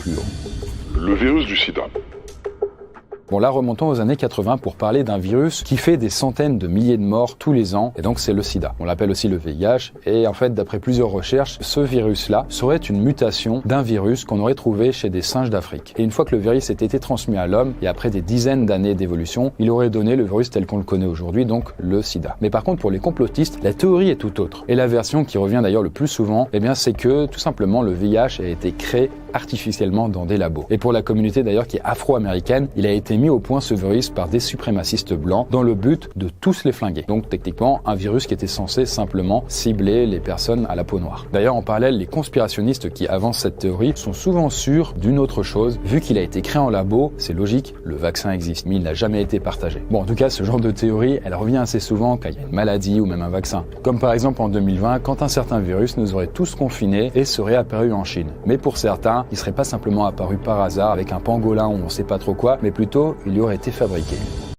plus haut. Le virus du sida. Bon, là, remontons aux années 80 pour parler d'un virus qui fait des centaines de milliers de morts tous les ans, et donc c'est le sida. On l'appelle aussi le VIH, et en fait, d'après plusieurs recherches, ce virus-là serait une mutation d'un virus qu'on aurait trouvé chez des singes d'Afrique. Et une fois que le virus ait été transmis à l'homme, et après des dizaines d'années d'évolution, il aurait donné le virus tel qu'on le connaît aujourd'hui, donc le sida. Mais par contre, pour les complotistes, la théorie est tout autre. Et la version qui revient d'ailleurs le plus souvent, eh bien, c'est que, tout simplement, le VIH a été créé artificiellement dans des labos. Et pour la communauté d'ailleurs qui est afro-américaine, il a été mis au point ce virus par des suprémacistes blancs dans le but de tous les flinguer. Donc techniquement un virus qui était censé simplement cibler les personnes à la peau noire. D'ailleurs en parallèle, les conspirationnistes qui avancent cette théorie sont souvent sûrs d'une autre chose. Vu qu'il a été créé en labo, c'est logique, le vaccin existe, mais il n'a jamais été partagé. Bon, en tout cas, ce genre de théorie, elle revient assez souvent quand il y a une maladie ou même un vaccin. Comme par exemple en 2020, quand un certain virus nous aurait tous confinés et serait apparu en Chine. Mais pour certains, il serait pas simplement apparu par hasard avec un pangolin ou on sait pas trop quoi, mais plutôt il y aurait été fabriqué.